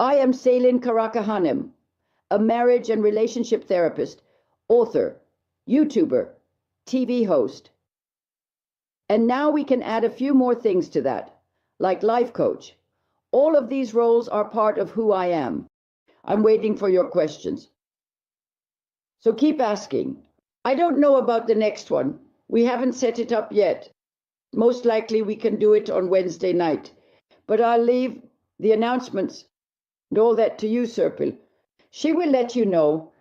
I am Selin Karakahanim, a marriage and relationship therapist, author, YouTuber, TV host. And now we can add a few more things to that, like life coach. All of these roles are part of who I am. I'm waiting for your questions. So keep asking. I don't know about the next one. We haven't set it up yet. Most likely we can do it on Wednesday night. But I'll leave the announcements and all that to you, Serpil. She will let you know.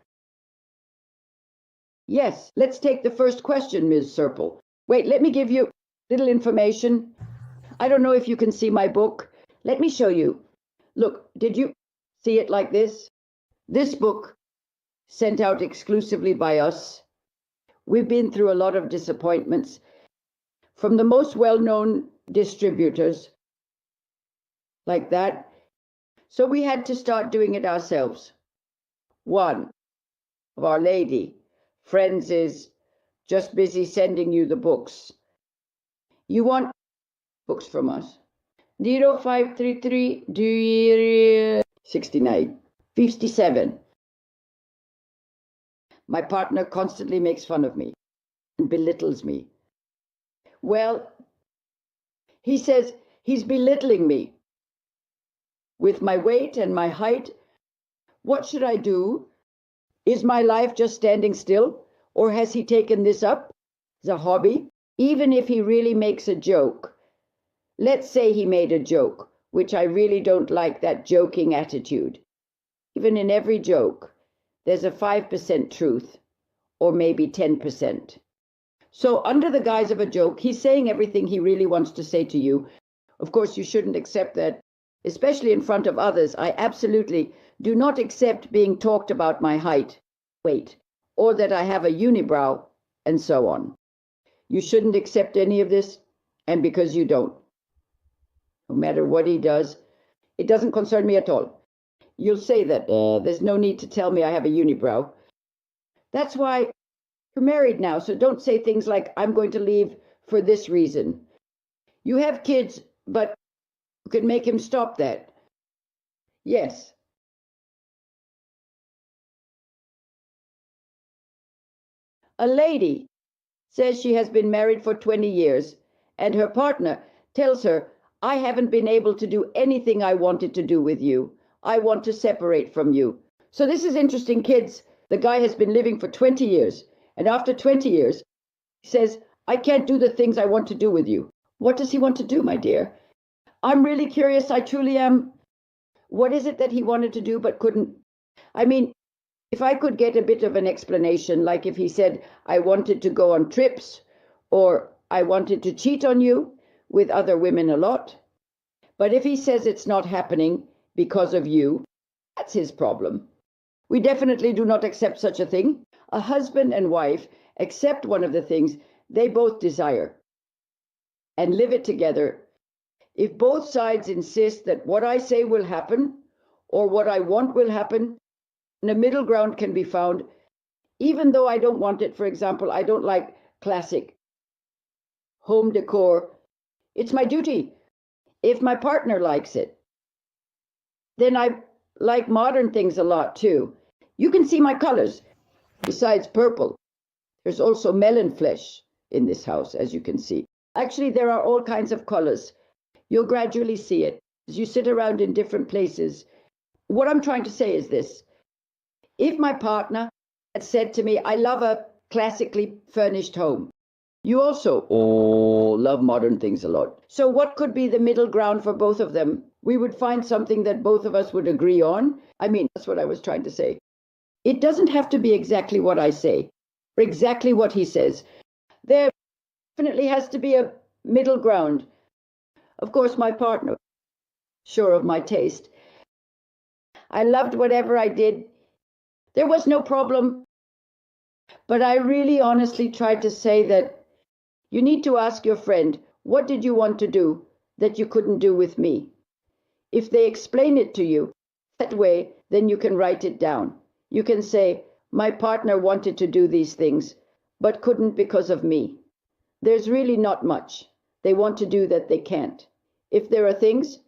Yes, let's take the first question, Ms. Serpil. Wait, let me give you a little information. I don't know if you can see my book. Let me show you. Look, did you see it like this? This book, sent out exclusively by us. We've been through a lot of disappointments from the most well-known distributors, like that. So we had to start doing it ourselves. One of our lady friends is just busy sending you the books. You want books from us? 0533 69 57. My partner constantly makes fun of me and belittles me. Well, he says he's belittling me with my weight and my height. What should I do? Is my life just standing still? Or has he taken this up as a hobby? Even if he really makes a joke, let's say he made a joke, which I really don't like, that joking attitude. Even in every joke, there's a 5% truth, or maybe 10%. So under the guise of a joke, he's saying everything he really wants to say to you. Of course, you shouldn't accept that, especially in front of others. I absolutely do not accept being talked about my height, weight, or that I have a unibrow, and so on. You shouldn't accept any of this, and because you don't. No matter what he does, it doesn't concern me at all. You'll say that there's no need to tell me I have a unibrow. That's why you're married now, so don't say things like, I'm going to leave for this reason. You have kids, but you can make him stop that. Yes. A lady says she has been married for 20 years, and her partner tells her, I haven't been able to do anything I wanted to do with you. I want to separate from you. So this is interesting, kids. The guy has been living for 20 years, and after 20 years, he says, I can't do the things I want to do with you. What does he want to do, my dear? I'm really curious. I truly am. What is it that he wanted to do but couldn't? I mean, if I could get a bit of an explanation, like if he said, I wanted to go on trips, or I wanted to cheat on you with other women a lot. But if he says it's not happening because of you, that's his problem. We definitely do not accept such a thing. A husband and wife accept one of the things they both desire and live it together. If both sides insist that what I say will happen or what I want will happen, a middle ground can be found. Even though I don't want it, for example, I don't like classic home decor. It's my duty. If my partner likes it, then I like modern things a lot too. You can see my colors. Besides purple, there's also melon flesh in this house, as you can see. Actually, there are all kinds of colors. You'll gradually see it as you sit around in different places. What I'm trying to say is this. If my partner had said to me, I love a classically furnished home, you also love modern things a lot. So what could be the middle ground for both of them? We would find something that both of us would agree on. I mean, that's what I was trying to say. It doesn't have to be exactly what I say, or exactly what he says. There definitely has to be a middle ground. Of course, my partner, sure of my taste. I loved whatever I did. There was no problem. But I really honestly tried to say that you need to ask your friend, what did you want to do that you couldn't do with me? If they explain it to you that way, then you can write it down. You can say, my partner wanted to do these things, but couldn't because of me. There's really not much they want to do that they can't. If there are things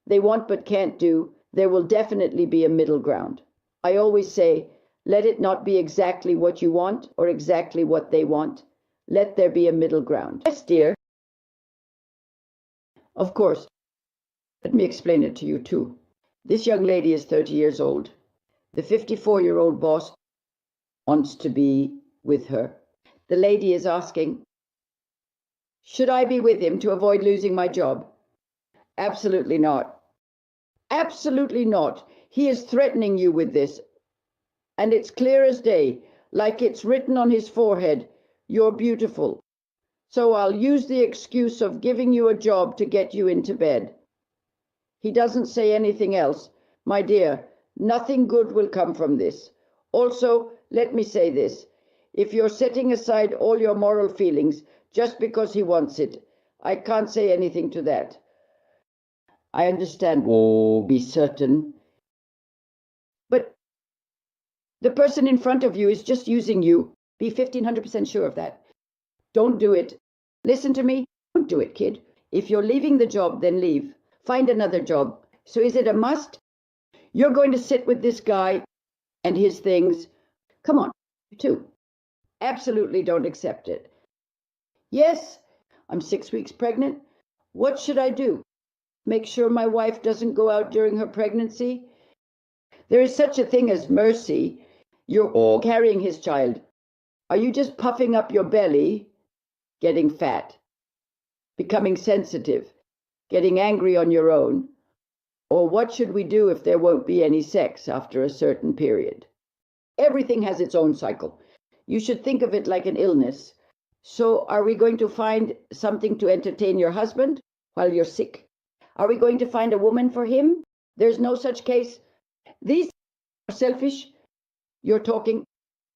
they want but can't do, There will definitely be a middle ground. I always say, let it not be exactly what you want or exactly what they want. Let there be a middle ground. Yes, dear. Of course. Let me explain it to you too. This young lady is 30 years old. The 54-year-old boss wants to be with her. The lady is asking, should I be with him to avoid losing my job? Absolutely not. Absolutely not. He is threatening you with this. And it's clear as day, like it's written on his forehead, you're beautiful. So I'll use the excuse of giving you a job to get you into bed. He doesn't say anything else. My dear, nothing good will come from this. Also, let me say this. If you're setting aside all your moral feelings just because he wants it, I can't say anything to that. I understand. Oh, be certain. But the person in front of you is just using you. Be 1,500% sure of that. Don't do it. Listen to me. Don't do it, kid. If you're leaving the job, then leave. Find another job. So is it a must? You're going to sit with this guy and his things. Come on, you too. Absolutely don't accept it. Yes, I'm 6 weeks pregnant. What should I do? Make sure my wife doesn't go out during her pregnancy? There is such a thing as mercy. You're all carrying his child. Are you just puffing up your belly, getting fat, becoming sensitive, getting angry on your own? Or what should we do if there won't be any sex after a certain period? Everything has its own cycle. You should think of it like an illness. So are we going to find something to entertain your husband while you're sick? Are we going to find a woman for him? There's no such case. These are selfish. You're talking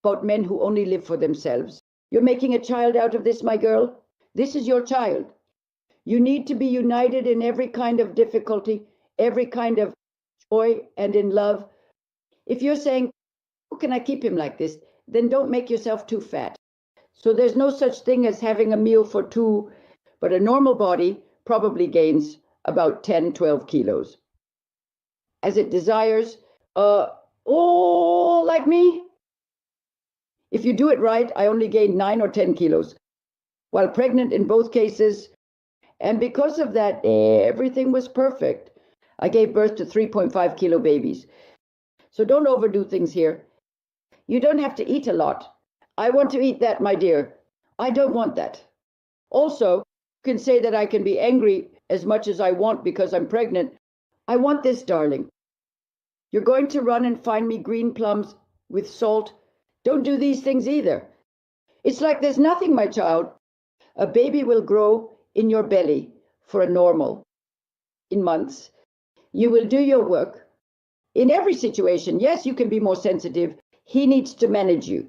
about men who only live for themselves. You're making a child out of this, my girl. This is your child. You need to be united in every kind of difficulty, every kind of joy, and in love. If you're saying, how can I keep him like this? Then don't make yourself too fat. So there's no such thing as having a meal for two, but a normal body probably gains about 10, 12 kilos. As it desires, like me. If you do it right, I only gained 9 or 10 kilos while pregnant in both cases. And because of that, everything was perfect. I gave birth to 3.5 kilo babies. So don't overdo things here. You don't have to eat a lot. I want to eat that, my dear. I don't want that. Also, you can say that I can be angry as much as I want because I'm pregnant. I want this, darling. You're going to run and find me green plums with salt. Don't do these things either. It's like there's nothing, my child. A baby will grow in your belly for a normal in months. You will do your work. In every situation, yes, you can be more sensitive. He needs to manage you.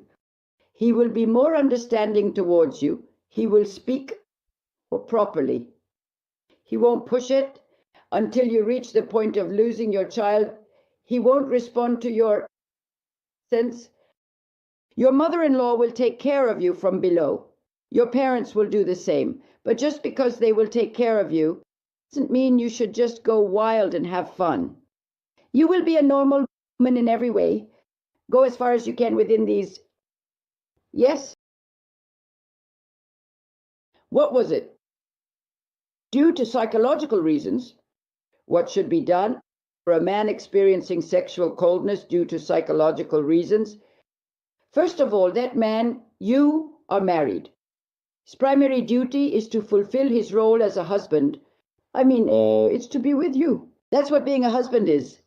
He will be more understanding towards you. He will speak properly. He won't push it until you reach the point of losing your child. He won't respond to your sense. Your mother-in-law will take care of you from below. Your parents will do the same. But just because they will take care of you doesn't mean you should just go wild and have fun. You will be a normal woman in every way. Go as far as you can within these. Yes? What was it? Due to psychological reasons, what should be done for a man experiencing sexual coldness due to psychological reasons? First of all, that man, you are married. His primary duty is to fulfill his role as a husband. It's to be with you. That's what being a husband is.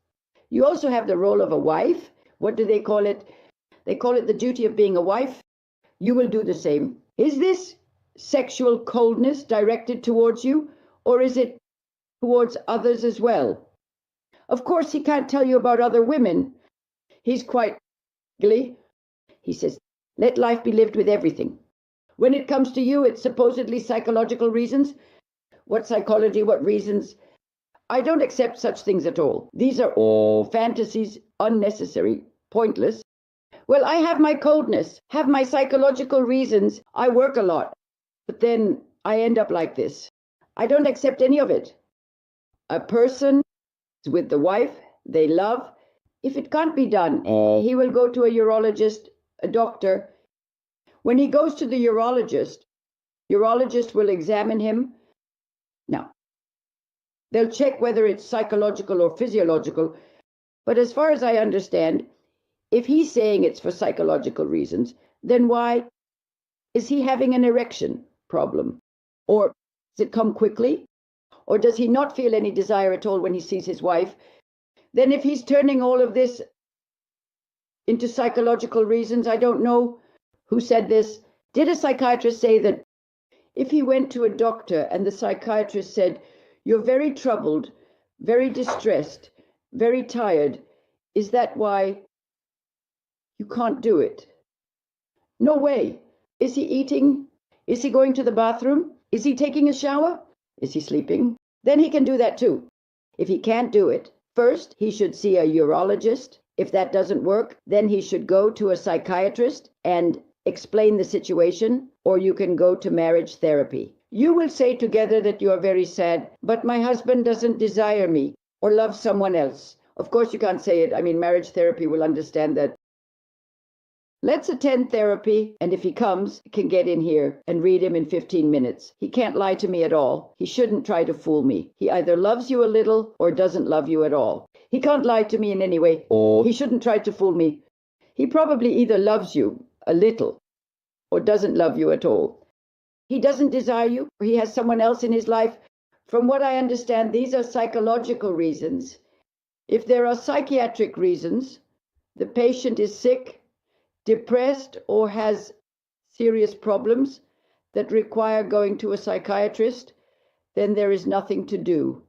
You also have the role of a wife. What do they call it? They call it the duty of being a wife. You will do the same. Is this sexual coldness directed towards you, or is it towards others as well? Of course, he can't tell you about other women. He's quite ugly. He says, let life be lived with everything. When it comes to you, it's supposedly psychological reasons. What psychology, what reasons? I don't accept such things at all. These are all fantasies, unnecessary, pointless. Well, I have my coldness, have my psychological reasons. I work a lot, but then I end up like this. I don't accept any of it. A person is with the wife they love. If it can't be done, he will go to a urologist, a doctor. When he goes to the urologist will examine him. Now, they'll check whether it's psychological or physiological. But as far as I understand, if he's saying it's for psychological reasons, then why is he having an erection problem? Or does it come quickly? Or does he not feel any desire at all when he sees his wife? Then if he's turning all of this into psychological reasons, I don't know who said this. Did a psychiatrist say that if he went to a doctor and the psychiatrist said, "You're very troubled, very distressed, very tired, is that why you can't do it?" No way. Is he eating? Is he going to the bathroom? Is he taking a shower? Is he sleeping? Then he can do that too. If he can't do it, first he should see a urologist. If that doesn't work, then he should go to a psychiatrist and explain the situation, or you can go to marriage therapy. You will say together that you are very sad, but my husband doesn't desire me or love someone else. Of course you can't say it. I mean, marriage therapy will understand that. Let's attend therapy, and if he comes, can get in here and read him in 15 minutes. He can't lie to me at all. He shouldn't try to fool me. He either loves you a little or doesn't love you at all. He can't lie to me in any way. He shouldn't try to fool me. He probably either loves you a little or doesn't love you at all. He doesn't desire you, or he has someone else in his life. From what I understand, these are psychological reasons. If there are psychiatric reasons, the patient is sick, depressed, or has serious problems that require going to a psychiatrist, then there is nothing to do.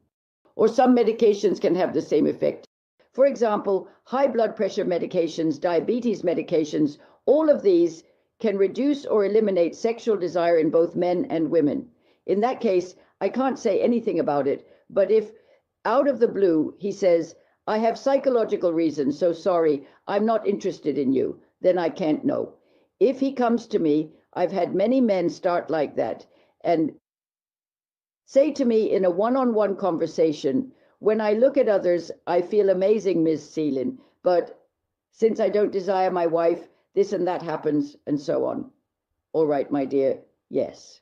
Or some medications can have the same effect. For example, high blood pressure medications, diabetes medications, all of these can reduce or eliminate sexual desire in both men and women. In that case, I can't say anything about it, but if out of the blue he says, "I have psychological reasons, so sorry, I'm not interested in you," then I can't know. If he comes to me, I've had many men start like that and say to me in a one-on-one conversation, "When I look at others, I feel amazing, Ms. Seelin, but since I don't desire my wife, this and that happens," and so on. All right, my dear, yes.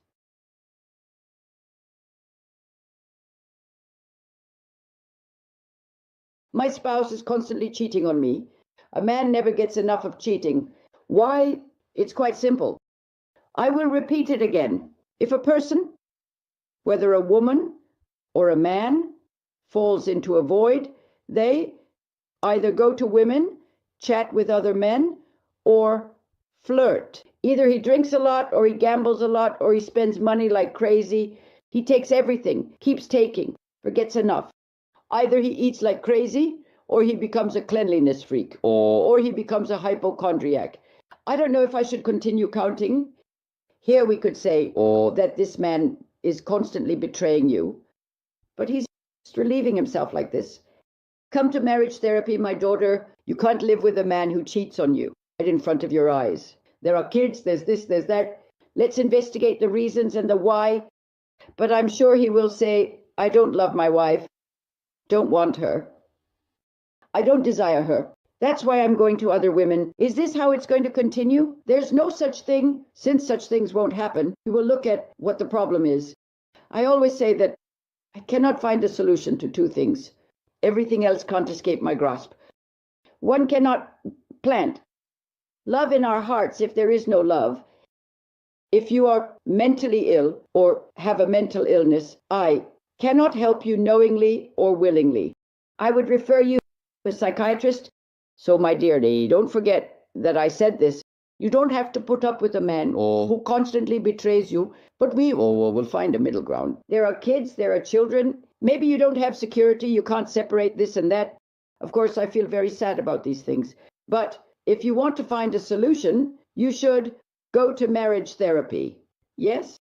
My spouse is constantly cheating on me. A man never gets enough of cheating. Why? It's quite simple. I will repeat it again. If a person, whether a woman or a man, falls into a void, they either go to women, chat with other men, or flirt. Either he drinks a lot, or he gambles a lot, or he spends money like crazy. He takes everything, keeps taking, forgets enough. Either he eats like crazy, or he becomes a cleanliness freak, or he becomes a hypochondriac. I don't know if I should continue counting. Here we could say that this man is constantly betraying you, but he's just relieving himself like this. Come to marriage therapy, my daughter. You can't live with a man who cheats on you right in front of your eyes. There are kids, there's this, there's that. Let's investigate the reasons and the why. But I'm sure he will say, "I don't love my wife, don't want her. I don't desire her. That's why I'm going to other women." Is this how it's going to continue? There's no such thing. Since such things won't happen, we will look at what the problem is. I always say that I cannot find a solution to two things. Everything else can't escape my grasp. One cannot plant love in our hearts if there is no love. If you are mentally ill or have a mental illness, I cannot help you knowingly or willingly. I would refer you to a psychiatrist. So, my dear lady, don't forget that I said this. You don't have to put up with a man who constantly betrays you, but we will find a middle ground. There are kids, there are children. Maybe you don't have security, you can't separate this and that. Of course, I feel very sad about these things. But if you want to find a solution, you should go to marriage therapy. Yes?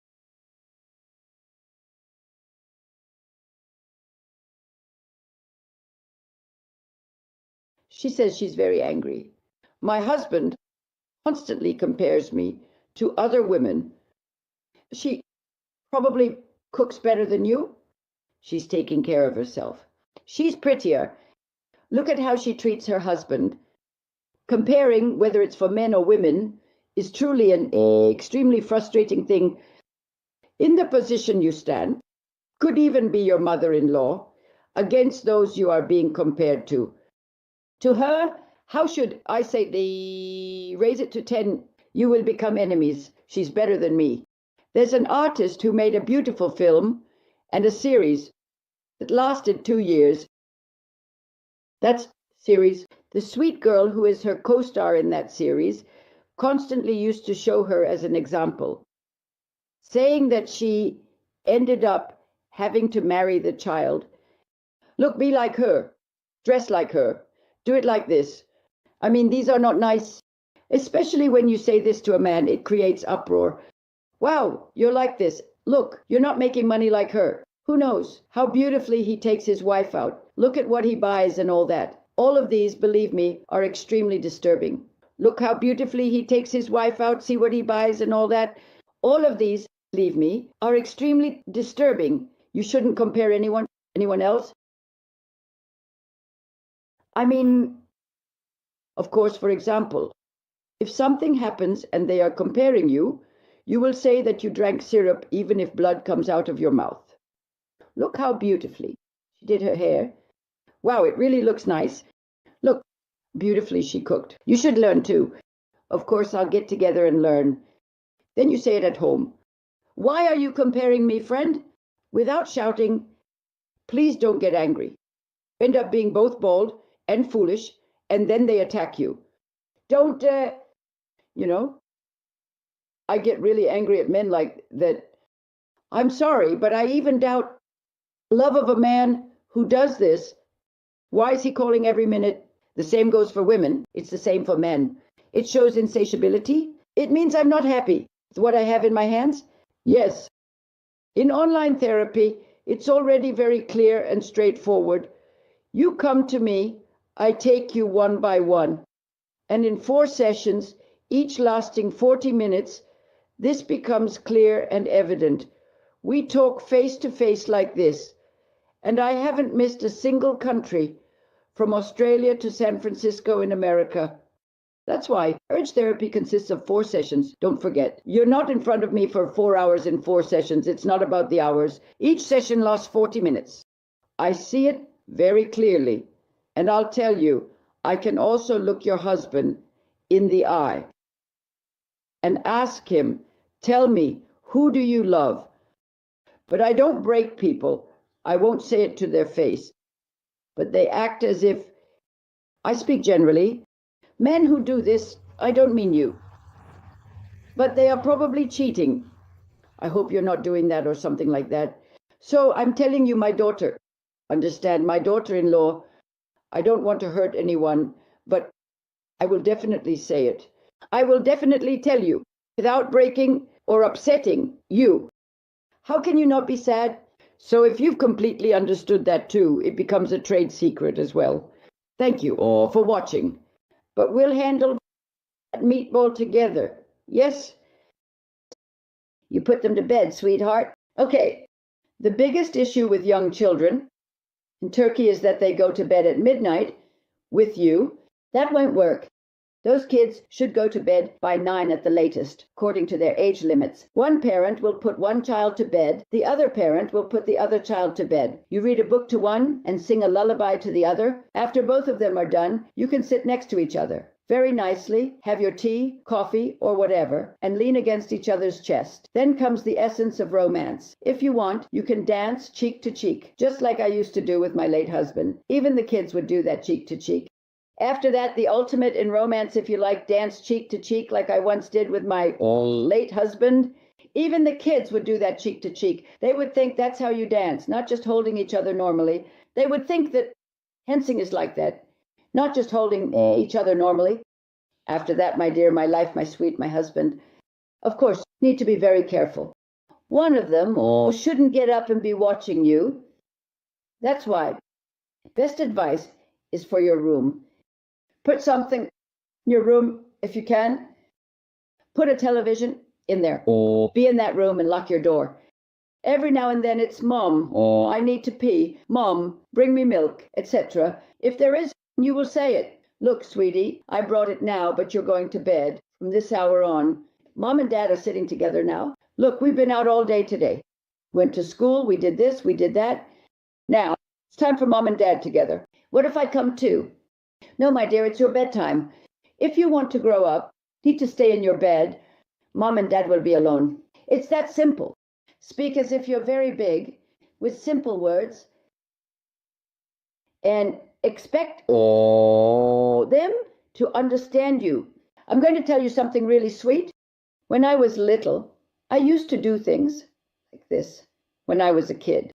She says she's very angry. My husband constantly compares me to other women. She probably cooks better than you. She's taking care of herself. She's prettier. Look at how she treats her husband. Comparing whether it's for men or women is truly an extremely frustrating thing. In the position you stand, could even be your mother-in-law, against those you are being compared to. To her, how should I say, raise it to 10, you will become enemies. She's better than me. There's an artist who made a beautiful film and a series that lasted 2 years. That series, the sweet girl who is her co-star in that series constantly used to show her as an example, saying that she ended up having to marry the child. Look, be like her, dress like her, do it like this. I mean, these are not nice, especially when you say this to a man, it creates uproar. Wow, you're like this. Look, you're not making money like her. Who knows how beautifully he takes his wife out? Look at what he buys and all that. All of these, believe me, are extremely disturbing. Look how beautifully he takes his wife out, see what he buys and all that. All of these, believe me, are extremely disturbing. You shouldn't compare anyone else. I mean, of course, for example, if something happens and they are comparing you, you will say that you drank syrup even if blood comes out of your mouth. Look how beautifully she did her hair. Wow, it really looks nice. Look, beautifully she cooked. You should learn too. Of course, I'll get together and learn. Then you say it at home. Why are you comparing me, friend? Without shouting, please don't get angry. End up being both bald and foolish, and then they attack you. Don't, I get really angry at men like that. I'm sorry, but I even doubt love of a man who does this. Why is he calling every minute? The same goes for women. It's the same for men. It shows insatiability. It means I'm not happy with what I have in my hands. Yes. In online therapy, it's already very clear and straightforward. You come to me, I take you one by one. And in 4 sessions, each lasting 40 minutes, this becomes clear and evident. We talk face to face like this. And I haven't missed a single country, from Australia to San Francisco in America. That's why urge therapy consists of 4 sessions. Don't forget, you're not in front of me for 4 hours in 4 sessions. It's not about the hours. Each session lasts 40 minutes. I see it very clearly. And I'll tell you, I can also look your husband in the eye and ask him, tell me, who do you love? But I don't break people. I won't say it to their face. But they act as if, I speak generally, men who do this, I don't mean you. But they are probably cheating. I hope you're not doing that or something like that. So I'm telling you, my daughter, understand, my daughter-in-law, I don't want to hurt anyone, but I will definitely say it. I will definitely tell you, without breaking or upsetting you. How can you not be sad? So if you've completely understood that too, it becomes a trade secret as well. Thank you all for watching. But we'll handle that meatball together. Yes? You put them to bed, sweetheart. Okay. The biggest issue with young children in Turkey is that they go to bed at midnight with you. That won't work. Those kids should go to bed by 9 at the latest, according to their age limits. One parent will put one child to bed, the other parent will put the other child to bed. You read a book to one and sing a lullaby to the other. After both of them are done, you can sit next to each other very nicely, have your tea, coffee, or whatever, and lean against each other's chest. Then comes the essence of romance. If you want, you can dance cheek to cheek, just like I used to do with my late husband. Even the kids would do that cheek to cheek. After that, the ultimate in romance, if you like, dance cheek to cheek like I once did with my late husband. Even the kids would do that cheek to cheek. They would think that's how you dance, not just holding each other normally. They would think that dancing is like that, not just holding each other normally. After that, my dear, my life, my sweet, my husband, of course, need to be very careful. One of them shouldn't get up and be watching you. That's why best advice is for your room. Put something in your room if you can. Put a television in there. Be in that room and lock your door. Every now and then it's Mom, I need to pee. Mom, bring me milk, etc. If there is You will say it. Look, sweetie, I brought it now, but you're going to bed from this hour on. Mom and Dad are sitting together now. Look, we've been out all day today. Went to school, we did this, we did that. Now, it's time for Mom and Dad together. What if I come too? No, my dear, it's your bedtime. If you want to grow up, need to stay in your bed, Mom and Dad will be alone. It's that simple. Speak as if you're very big, with simple words, and expect them to understand you. I'm going to tell you something really sweet. When I was little, I used to do things like this when I was a kid.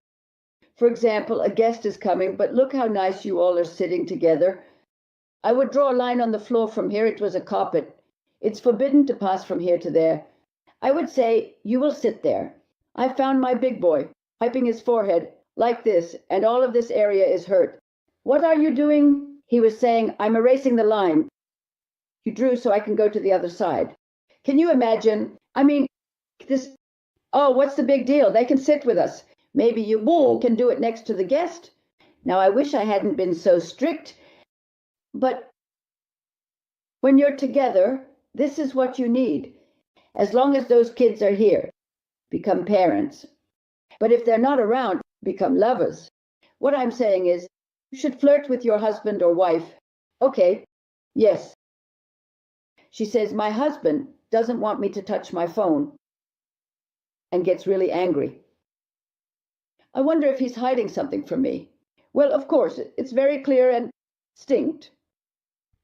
For example, a guest is coming, but look how nice you all are sitting together. I would draw a line on the floor from here. It was a carpet. It's forbidden to pass from here to there. I would say, you will sit there. I found my big boy, wiping his forehead like this, and all of this area is hurt. What are you doing? He was saying, I'm erasing the line. You drew so I can go to the other side. Can you imagine? I mean, this, oh, what's the big deal? They can sit with us. Maybe you can do it next to the guest. Now, I wish I hadn't been so strict, but when you're together, this is what you need. As long as those kids are here, become parents. But if they're not around, become lovers. What I'm saying is, you should flirt with your husband or wife. Okay, yes. She says, my husband doesn't want me to touch my phone and gets really angry. I wonder if he's hiding something from me. Well, of course, it's very clear and distinct.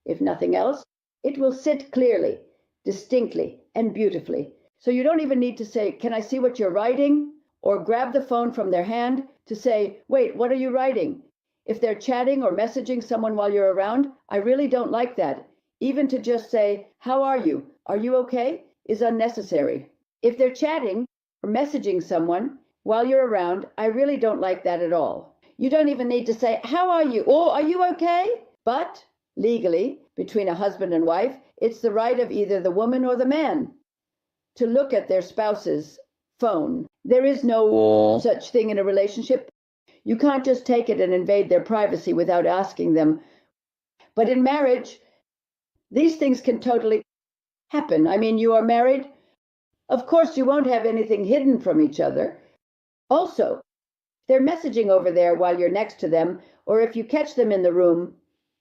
If nothing else, it will sit clearly, distinctly, and beautifully. So you don't even need to say, can I see what you're writing? Or grab the phone from their hand to say, wait, what are you writing? If they're chatting or messaging someone while you're around, I really don't like that. Even to just say, how are you? Are you okay? Is unnecessary. If they're chatting or messaging someone while you're around, I really don't like that at all. You don't even need to say, how are you? Or are you okay? But legally, between a husband and wife, it's the right of either the woman or the man to look at their spouse's phone. There is no such thing in a relationship. You can't just take it and invade their privacy without asking them. But in marriage, these things can totally happen. I mean, you are married. Of course, you won't have anything hidden from each other. Also, they're messaging over there while you're next to them, or if you catch them in the room,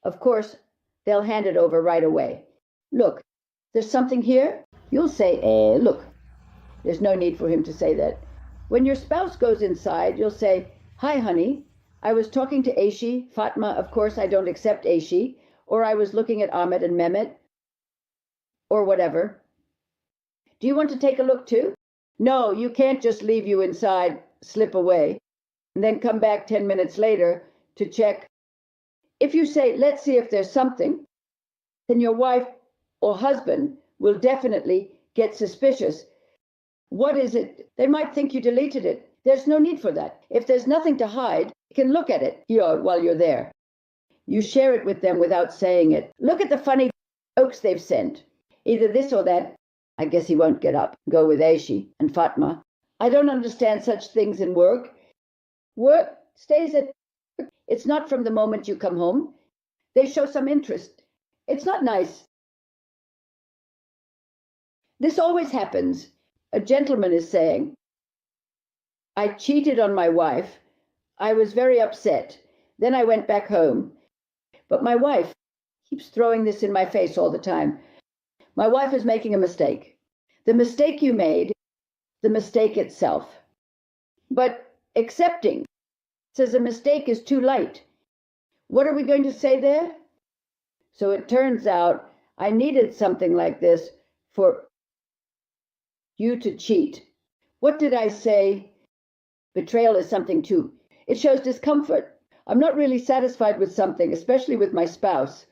of course, they'll hand it over right away. Look, there's something here. You'll say, look. There's no need for him to say that. When your spouse goes inside, you'll say, hi, honey. I was talking to Aishi, Fatma, of course I don't accept Aishi, or I was looking at Ahmed and Mehmet, or whatever. Do you want to take a look too? No, you can't just leave you inside, slip away, and then come back 10 minutes later to check. If you say, let's see if there's something, then your wife or husband will definitely get suspicious. What is it? They might think you deleted it. There's no need for that. If there's nothing to hide, you can look at it while you're there. You share it with them without saying it. Look at the funny jokes they've sent. Either this or that. I guess he won't get up. Go with Aishi and Fatma. I don't understand such things in work. Work stays at work. It's not from the moment you come home. They show some interest. It's not nice. This always happens. A gentleman is saying, I cheated on my wife. I was very upset. Then I went back home. But my wife keeps throwing this in my face all the time. My wife is making a mistake. The mistake you made, the mistake itself. But accepting says a mistake is too late. What are we going to say there? So it turns out I needed something like this for you to cheat. What did I say? Betrayal is something too. It shows discomfort. I'm not really satisfied with something, especially with my spouse.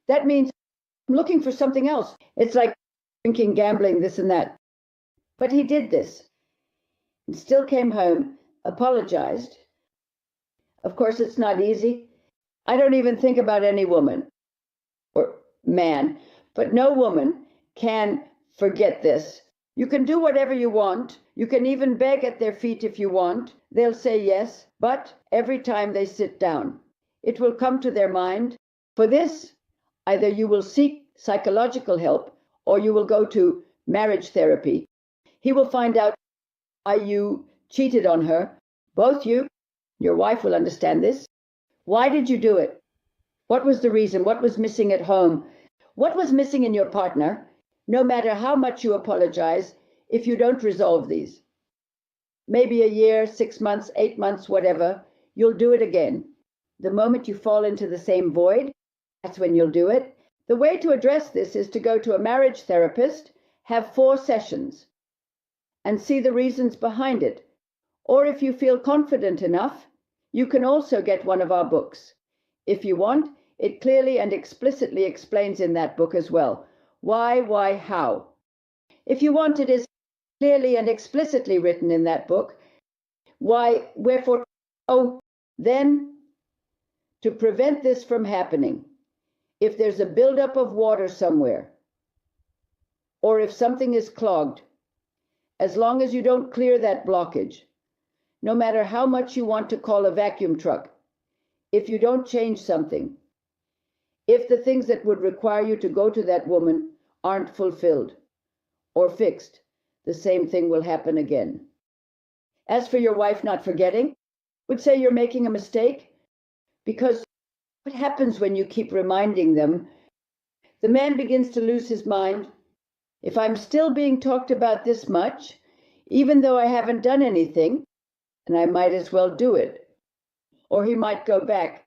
That means I'm looking for something else. It's like drinking, gambling, this and that. But he did this and still came home, apologized. Of course, it's not easy. I don't even think about any woman or man, but no woman can forget this. You can do whatever you want. You can even beg at their feet if you want. They'll say yes, but every time they sit down, it will come to their mind For this, either you will seek psychological help or you will go to marriage therapy. He will find out why you cheated on her. Both you, your wife will understand this. Why did you do it? What was the reason? What was missing at home? What was missing in your partner? No matter how much you apologize, if you don't resolve these, maybe a year, 6 months, 8 months, whatever, you'll do it again. The moment you fall into the same void, that's when you'll do it. The way to address this is to go to a marriage therapist, have 4 sessions, and see the reasons behind it. Or if you feel confident enough, you can also get one of our books. If you want, it clearly and explicitly explains in that book as well. Why, how. If you want, it is clearly and explicitly written in that book. Why, wherefore, then, to prevent this from happening, if there's a buildup of water somewhere, or if something is clogged, as long as you don't clear that blockage, no matter how much you want to call a vacuum truck, if you don't change something, if the things that would require you to go to that woman aren't fulfilled or fixed, the same thing will happen again. As for your wife not forgetting, I would say you're making a mistake, because what happens when you keep reminding them? The man begins to lose his mind. If I'm still being talked about this much, even though I haven't done anything, and I might as well do it. Or he might go back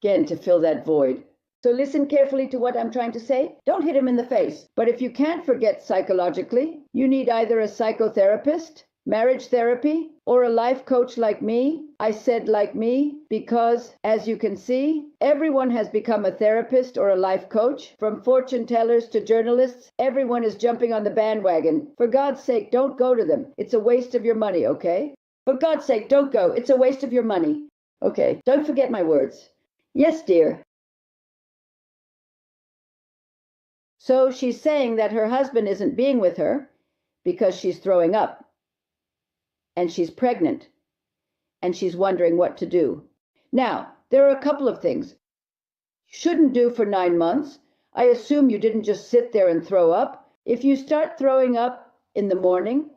again to fill that void. So listen carefully to what I'm trying to say. Don't hit him in the face. But if you can't forget psychologically, you need either a psychotherapist, marriage therapy, or a life coach like me. I said like me because, as you can see, everyone has become a therapist or a life coach. From fortune tellers to journalists, everyone is jumping on the bandwagon. For God's sake, don't go to them. It's a waste of your money, okay? For God's sake, don't go. It's a waste of your money. Okay, don't forget my words. Yes, dear. So she's saying that her husband isn't being with her because she's throwing up, and she's pregnant, and she's wondering what to do. Now, there are a couple of things you shouldn't do for 9 months. I assume you didn't just sit there and throw up. If you start throwing up in the morning,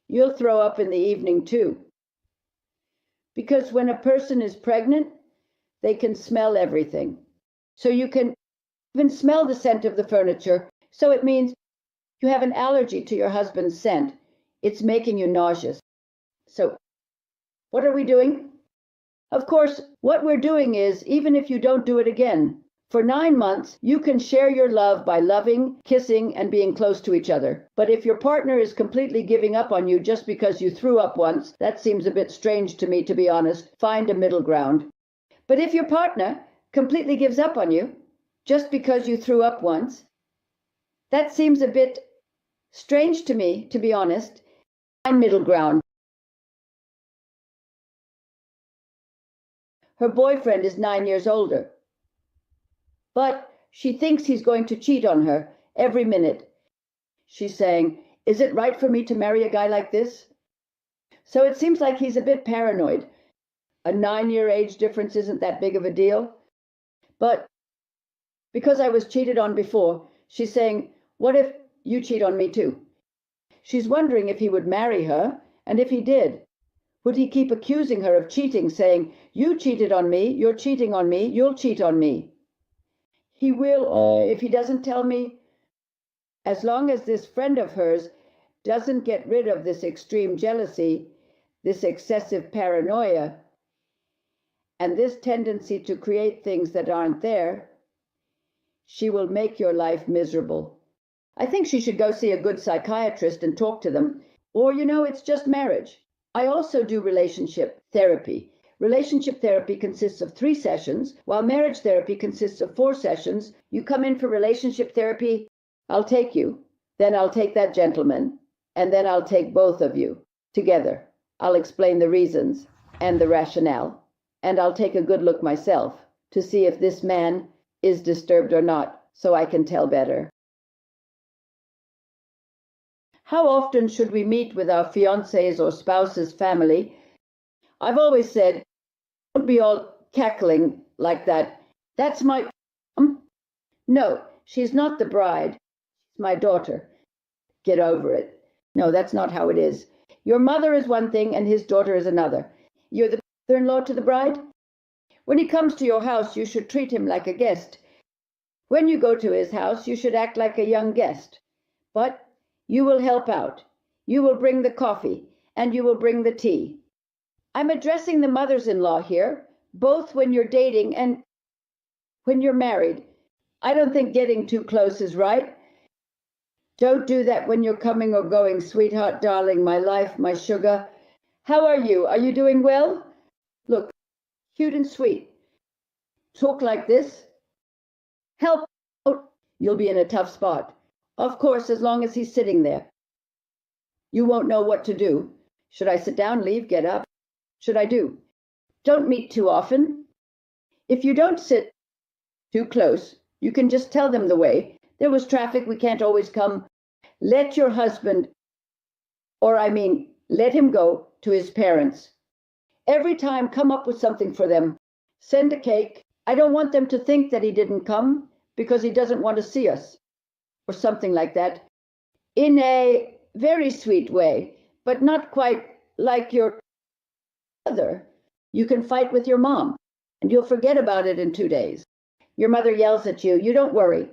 you'll throw up in the evening too. Because when a person is pregnant, they can smell everything. So you can even smell the scent of the furniture. So it means you have an allergy to your husband's scent. It's making you nauseous. So what are we doing? Of course, what we're doing is, even if you don't do it again, for 9 months, you can share your love by loving, kissing, and being close to each other. But if your partner is completely giving up on you just because you threw up once, that seems a bit strange to me, to be honest. Find a middle ground. But if your partner completely gives up on you just because you threw up once, that seems a bit strange to me, to be honest. Find middle ground. Her boyfriend is 9 years older, but she thinks he's going to cheat on her every minute. She's saying, is it right for me to marry a guy like this? So it seems like he's a bit paranoid. A 9-year age difference isn't that big of a deal. But because I was cheated on before, she's saying, what if you cheat on me too? She's wondering if he would marry her, and if he did, would he keep accusing her of cheating, saying, you cheated on me, you're cheating on me, you'll cheat on me. He will, if he doesn't tell me. As long as this friend of hers doesn't get rid of this extreme jealousy, this excessive paranoia, and this tendency to create things that aren't there, she will make your life miserable. I think she should go see a good psychiatrist and talk to them. Or, it's just marriage. I also do relationship therapy. Relationship therapy consists of 3 sessions, while marriage therapy consists of 4 sessions. You come in for relationship therapy, I'll take you. Then I'll take that gentleman, and then I'll take both of you together. I'll explain the reasons and the rationale, and I'll take a good look myself to see if this man is disturbed or not, so I can tell better. How often should we meet with our fiancés or spouses' family? I've always said, don't be all cackling like that. That's my No, she's not the bride. She's my daughter. Get over it. No, that's not how it is. Your mother is one thing and his daughter is another. You're the mother-in-law to the bride? When he comes to your house, you should treat him like a guest. When you go to his house, you should act like a young guest. But you will help out. You will bring the coffee, and you will bring the tea. I'm addressing the mothers-in-law here, both when you're dating and when you're married. I don't think getting too close is right. Don't do that when you're coming or going, sweetheart, darling, my life, my sugar. How are you? Are you doing well? Look, cute and sweet. Talk like this. Help. Oh, you'll be in a tough spot. Of course, as long as he's sitting there. You won't know what to do. Should I sit down, leave, get up? Should I do? Don't meet too often. If you don't sit too close, you can just tell them the way. There was traffic, we can't always come. Let your husband, let him go to his parents. Every time, come up with something for them. Send a cake. I don't want them to think that he didn't come because he doesn't want to see us, or something like that. In a very sweet way, but not quite like your mother. You can fight with your mom, and you'll forget about it in 2 days. Your mother yells at you. You don't worry.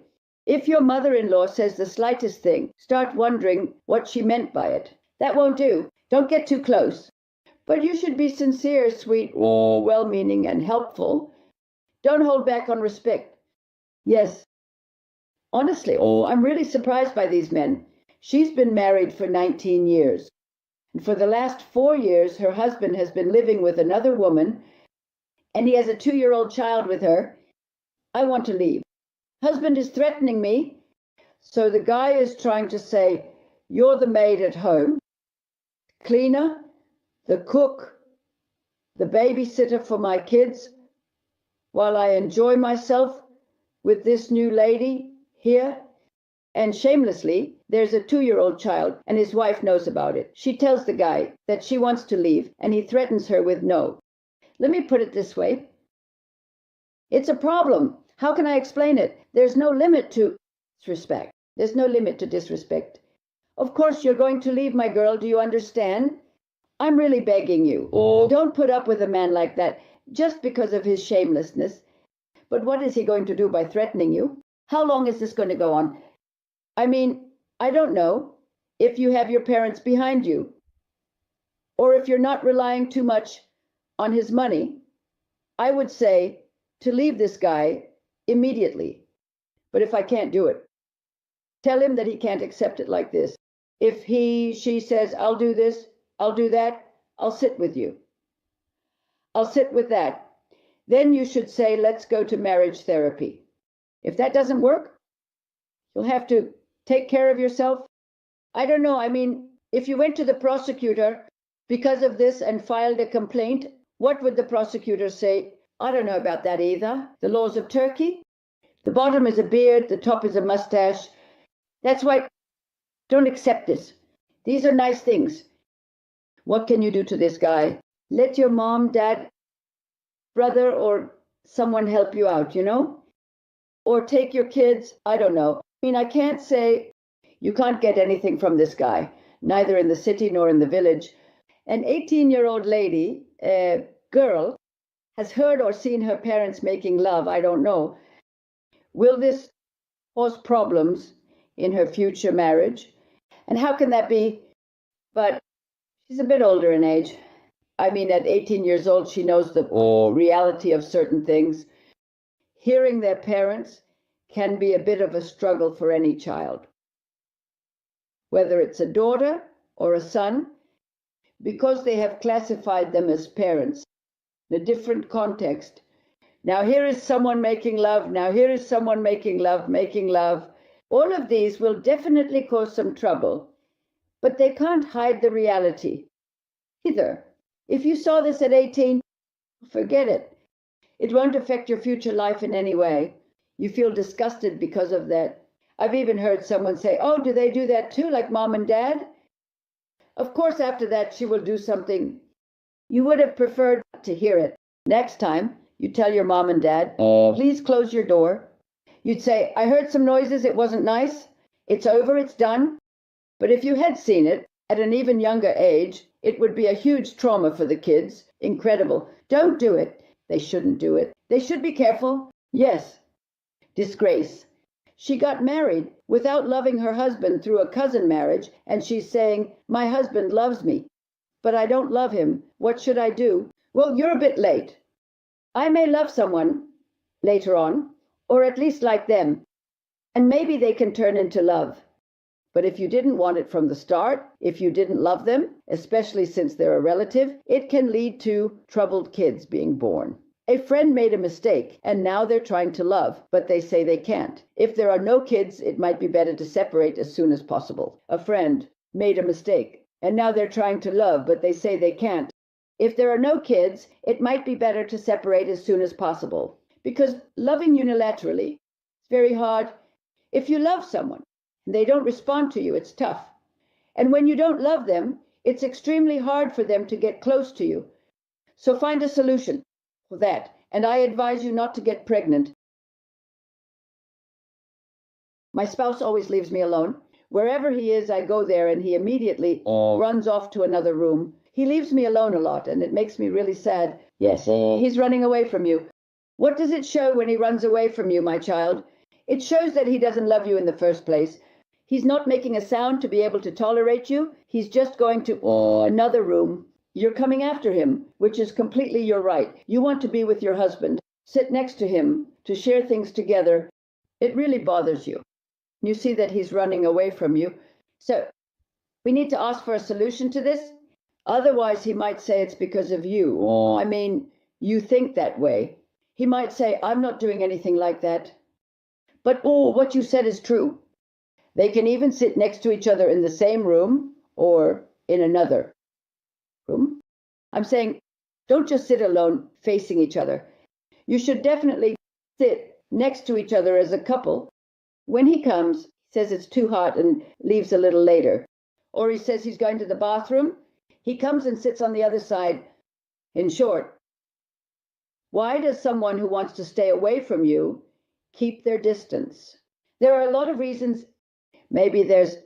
If your mother-in-law says the slightest thing, start wondering what she meant by it. That won't do. Don't get too close. But you should be sincere, sweet, or well-meaning and helpful. Don't hold back on respect. Yes. Honestly, I'm really surprised by these men. She's been married for 19 years. And for the last 4 years, her husband has been living with another woman, and he has a 2-year-old child with her. I want to leave. Husband is threatening me. So the guy is trying to say, you're the maid at home, cleaner, the cook, the babysitter for my kids, while I enjoy myself with this new lady here. And shamelessly, there's a 2-year-old child, and his wife knows about it. She tells the guy that she wants to leave, and he threatens her with no. Let me put it this way. It's a problem. How can I explain it? There's no limit to disrespect. There's no limit to disrespect. Of course, you're going to leave, my girl. Do you understand? I'm really begging you. Don't put up with a man like that just because of his shamelessness. But what is he going to do by threatening you? How long is this going to go on? I don't know if you have your parents behind you, or if you're not relying too much on his money. I would say to leave this guy immediately. But if I can't do it, tell him that he can't accept it like this. If she says, I'll do this, I'll do that, I'll sit with you. I'll sit with that. Then you should say, let's go to marriage therapy. If that doesn't work, you'll have to take care of yourself. I don't know. If you went to the prosecutor because of this and filed a complaint, what would the prosecutor say? I don't know about that either. The laws of Turkey? The bottom is a beard, the top is a mustache. That's why, don't accept this. These are nice things. What can you do to this guy? Let your mom, dad, brother, or someone help you out, Or take your kids. I don't know. I can't say you can't get anything from this guy, neither in the city nor in the village. An 18-year-old lady, a girl, has heard or seen her parents making love. I don't know. Will this cause problems in her future marriage? And how can that be? But she's a bit older in age. At 18 years old, she knows the reality of certain things. Hearing their parents can be a bit of a struggle for any child, whether it's a daughter or a son, because they have classified them as parents in a different context. Now here is someone making love. Now here is someone making love. All of these will definitely cause some trouble, but they can't hide the reality either. If you saw this at 18, forget it. It won't affect your future life in any way. You feel disgusted because of that. I've even heard someone say, oh, do they do that too, like mom and dad? Of course, after that, she will do something. You would have preferred to hear it. Next time, you tell your mom and dad, please close your door. You'd say, I heard some noises, it wasn't nice. It's over, it's done. But if you had seen it at an even younger age, it would be a huge trauma for the kids. Incredible. Don't do it. They shouldn't do it. They should be careful. Yes. Disgrace. She got married without loving her husband through a cousin marriage, and she's saying, my husband loves me, but I don't love him. What should I do? Well, you're a bit late. I may love someone later on, or at least like them, and maybe they can turn into love. But if you didn't want it from the start, if you didn't love them, especially since they're a relative, it can lead to troubled kids being born. A friend made a mistake, and now they're trying to love, but they say they can't. If there are no kids, it might be better to separate as soon as possible. A friend made a mistake, and now they're trying to love, but they say they can't. If there are no kids, it might be better to separate as soon as possible. Because loving unilaterally is very hard. If you love someone, and they don't respond to you, it's tough. And when you don't love them, it's extremely hard for them to get close to you. So find a solution for that. And I advise you not to get pregnant. My spouse always leaves me alone. Wherever he is, I go there and he immediately runs off to another room. He leaves me alone a lot and it makes me really sad. Yes, he's running away from you. What does it show when he runs away from you, my child? It shows that he doesn't love you in the first place. He's not making a sound to be able to tolerate you. He's just going to another room. You're coming after him, which is completely your right. You want to be with your husband, sit next to him, to share things together. It really bothers you. You see that he's running away from you. So we need to ask for a solution to this. Otherwise, he might say it's because of you. I mean, you think that way. He might say, I'm not doing anything like that. But what you said is true. They can even sit next to each other in the same room or in another room. I'm saying, don't just sit alone facing each other. You should definitely sit next to each other as a couple. When he comes, he says it's too hot and leaves a little later. Or he says he's going to the bathroom. He comes and sits on the other side. In short, why does someone who wants to stay away from you keep their distance? There are a lot of reasons. Maybe there's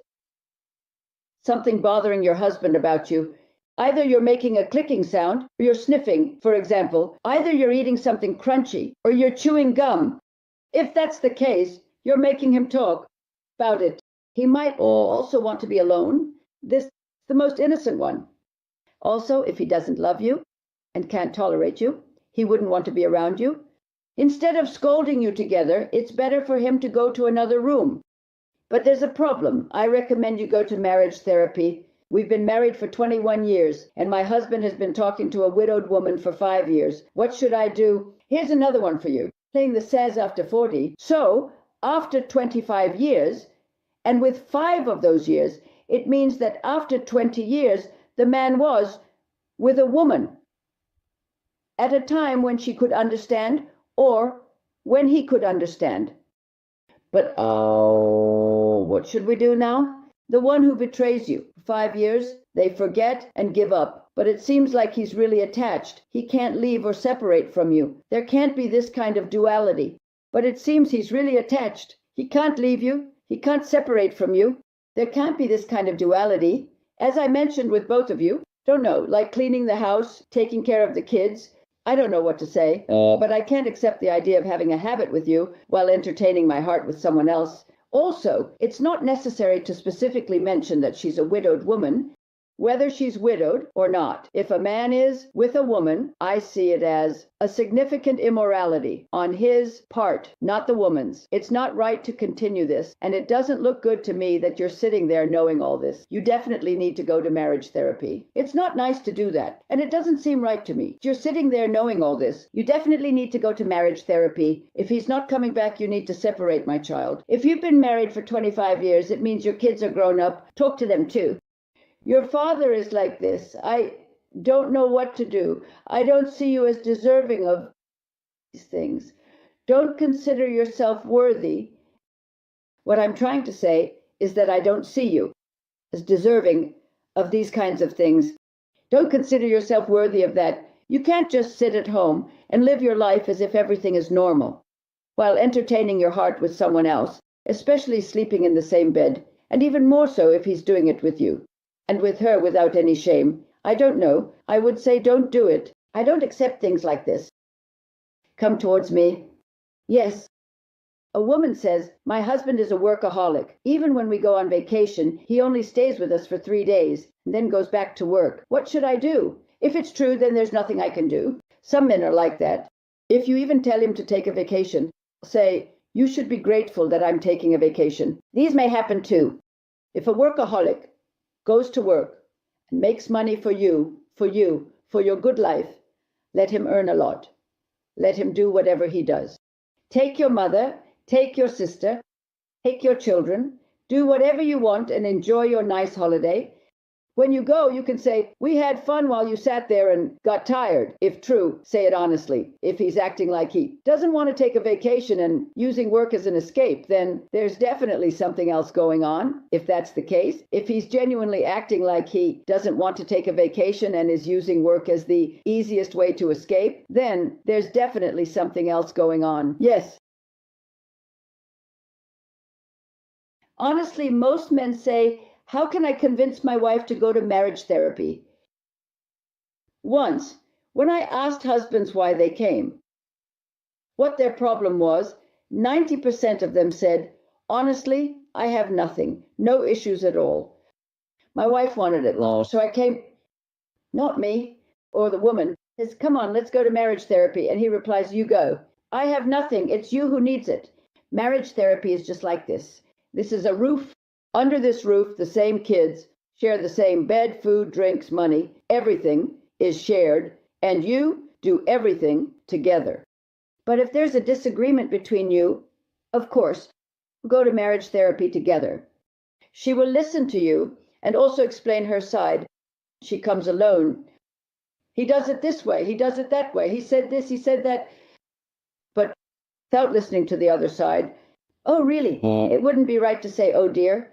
something bothering your husband about you. Either you're making a clicking sound, or you're sniffing, for example. Either you're eating something crunchy, or you're chewing gum. If that's the case, you're making him talk about it. He might also want to be alone. This is the most innocent one. Also, if he doesn't love you and can't tolerate you, he wouldn't want to be around you. Instead of scolding you together, it's better for him to go to another room. But there's a problem. I recommend you go to marriage therapy. We've been married for 21 years, and my husband has been talking to a widowed woman for 5 years. What should I do? Here's another one for you. Playing the says after 40. So, after 25 years, and with 5 of those years, it means that after 20 years, the man was with a woman at a time when she could understand or when he could understand. But what should we do now? The one who betrays you for 5 years, they forget and give up. But it seems like he's really attached. He can't leave or separate from you. There can't be this kind of duality. But it seems he's really attached. He can't leave you. He can't separate from you. There can't be this kind of duality. As I mentioned with both of you, don't know, like cleaning the house, taking care of the kids. I don't know what to say, but I can't accept the idea of having a habit with you while entertaining my heart with someone else. Also, it's not necessary to specifically mention that she's a widowed woman, whether she's widowed or not. If a man is with a woman, I see it as a significant immorality on his part, not the woman's. It's not right to continue this, and it doesn't look good to me that you're sitting there knowing all this. You definitely need to go to marriage therapy. It's not nice to do that, and it doesn't seem right to me. You're sitting there knowing all this. You definitely need to go to marriage therapy. If he's not coming back, you need to separate, my child. If you've been married for 25 years, it means your kids are grown up. Talk to them too. Your father is like this. I don't know what to do. I don't see you as deserving of these things. Don't consider yourself worthy. What I'm trying to say is that I don't see you as deserving of these kinds of things. Don't consider yourself worthy of that. You can't just sit at home and live your life as if everything is normal. while entertaining your heart with someone else, especially sleeping in the same bed, and even more so if he's doing it with you, and with her without any shame. I don't know. I would say don't do it. I don't accept things like this. Come towards me. Yes. A woman says, my husband is a workaholic. Even when we go on vacation, he only stays with us for 3 days and then goes back to work. What should I do? If it's true, then there's nothing I can do. Some men are like that. If you even tell him to take a vacation, say, you should be grateful that I'm taking a vacation. These may happen too. If a workaholic goes to work and makes money for you, for your good life, let him earn a lot. Let him do whatever he does. Take your mother, take your sister, take your children, do whatever you want and enjoy your nice holiday. When you go, you can say, we had fun while you sat there and got tired. If true, say it honestly. If he's acting like he doesn't want to take a vacation and using work as an escape, then there's definitely something else going on, if that's the case. If he's genuinely acting like he doesn't want to take a vacation and is using work as the easiest way to escape, then there's definitely something else going on. Yes. Honestly, most men say, how can I convince my wife to go to marriage therapy? Once, when I asked husbands why they came, what their problem was, 90% of them said, honestly, I have nothing, no issues at all. My wife wanted it, so I came. Not me, or the woman says, come on, let's go to marriage therapy. And he replies, you go. I have nothing, it's you who needs it. Marriage therapy is just like this. This is a roof. Under this roof, the same kids share the same bed, food, drinks, money. Everything is shared, and you do everything together. But if there's a disagreement between you, of course, go to marriage therapy together. She will listen to you and also explain her side. She comes alone. He does it this way, he does it that way. He said this, he said that. But without listening to the other side, oh, really? It wouldn't be right to say, oh, dear.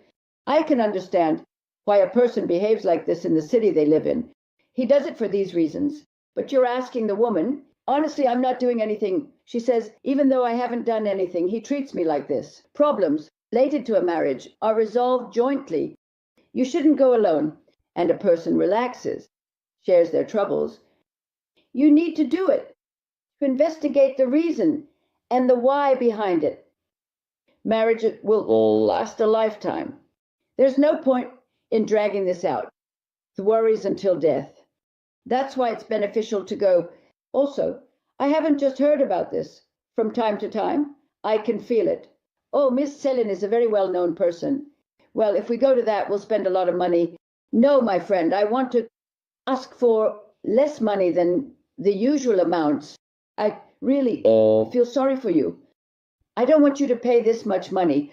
I can understand why a person behaves like this in the city they live in. He does it for these reasons. But you're asking the woman, honestly, I'm not doing anything. She says, even though I haven't done anything, he treats me like this. Problems related to a marriage are resolved jointly. You shouldn't go alone. And a person relaxes, shares their troubles. You need to do it, to investigate the reason and the why behind it. Marriage will last a lifetime. There's no point in dragging this out. The worries until death. That's why it's beneficial to go. Also, I haven't just heard about this. From time to time, I can feel it. Oh, Miss Selin is a very well-known person. Well, if we go to that, we'll spend a lot of money. No, my friend, I want to ask for less money than the usual amounts. I really feel sorry for you. I don't want you to pay this much money.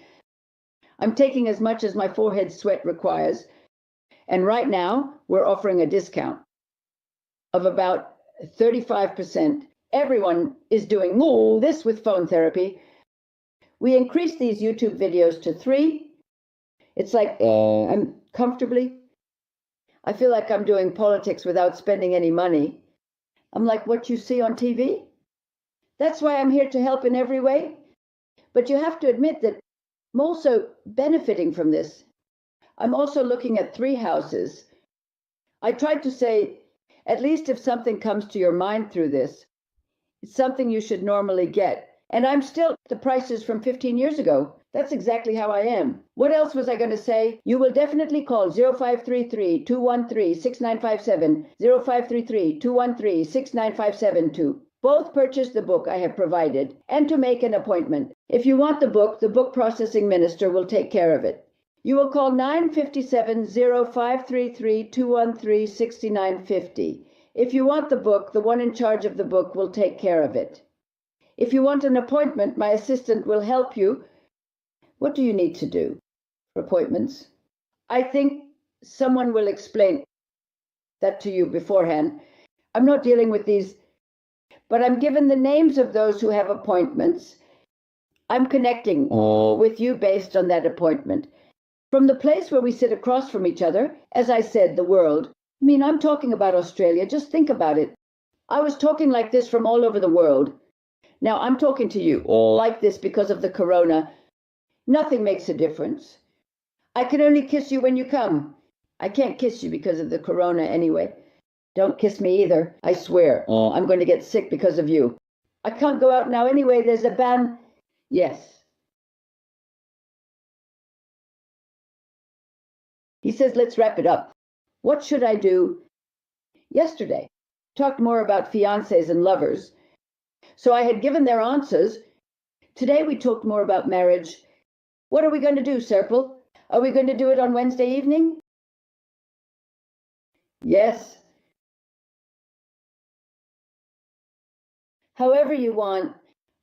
I'm taking as much as my forehead sweat requires. And right now, we're offering a discount of about 35%. Everyone is doing this with phone therapy. We increased these YouTube videos to 3. It's like I'm comfortably. I feel like I'm doing politics without spending any money. I'm like what you see on TV. That's why I'm here to help in every way. But you have to admit that I'm also benefiting from this. I'm also looking at 3 houses. I tried to say, at least if something comes to your mind through this, it's something you should normally get. And I'm still the prices from 15 years ago. That's exactly how I am. What else was I going to say? You will definitely call 0533-213-6957, 0533-213-6957 to both purchase the book I have provided and to make an appointment. If you want the book processing minister will take care of it. You will call 957-0533-213-6950. If you want the book, the one in charge of the book will take care of it. If you want an appointment, my assistant will help you. What do you need to do for appointments? I think someone will explain that to you beforehand. I'm not dealing with these, but I'm given the names of those who have appointments. I'm connecting with you based on that appointment. From the place where we sit across from each other, as I said, the world. I mean, I'm talking about Australia. Just think about it. I was talking like this from all over the world. Now, I'm talking to you all like this because of the corona. Nothing makes a difference. I can only kiss you when you come. I can't kiss you because of the corona anyway. Don't kiss me either, I swear. I'm going to get sick because of you. I can't go out now anyway. There's a ban. Yes. He says, let's wrap it up. What should I do? Yesterday, talked more about fiancés and lovers. So I had given their answers. Today we talked more about marriage. What are we going to do, Serpil? Are we going to do it on Wednesday evening? Yes. However you want.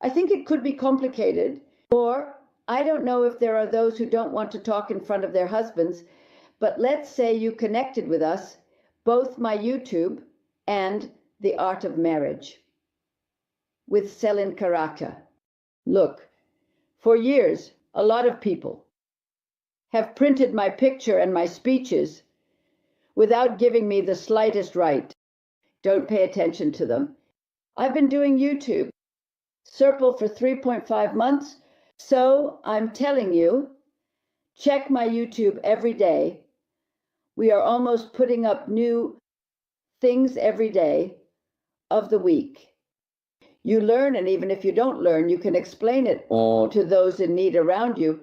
I think it could be complicated. Or I don't know if there are those who don't want to talk in front of their husbands, but let's say you connected with us, both my YouTube and The Art of Marriage, with Selin Karaka. Look, for years, a lot of people have printed my picture and my speeches without giving me the slightest right. Don't pay attention to them. I've been doing YouTube, Serpil, for 3.5 months, so I'm telling you, check my YouTube every day. We are almost putting up new things every day of the week. You learn, and even if you don't learn, you can explain it all to those in need around you.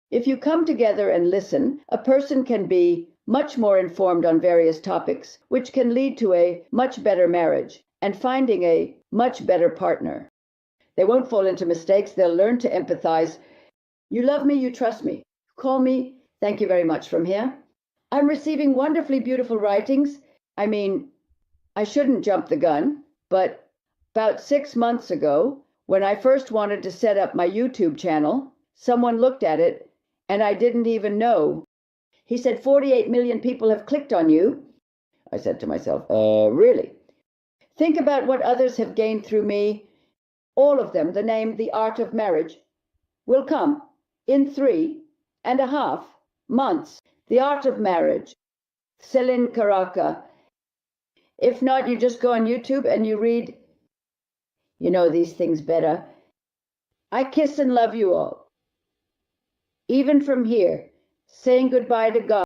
If you come together and listen, a person can be much more informed on various topics, which can lead to a much better marriage and finding a much better partner. They won't fall into mistakes. They'll learn to empathize. You love me, you trust me. Call me. Thank you very much from here. I'm receiving wonderfully beautiful writings. I mean, I shouldn't jump the gun, but about 6 months ago, when I first wanted to set up my YouTube channel, someone looked at it and I didn't even know. He said, 48 million people have clicked on you. I said to myself, really? Think about what others have gained through me. All of them, the name The Art of Marriage, will come in 3.5 months. The Art of Marriage, Selin Karaka. If not, you just go on YouTube and you read, you know these things better. I kiss and love you all. Even from here, saying goodbye to God.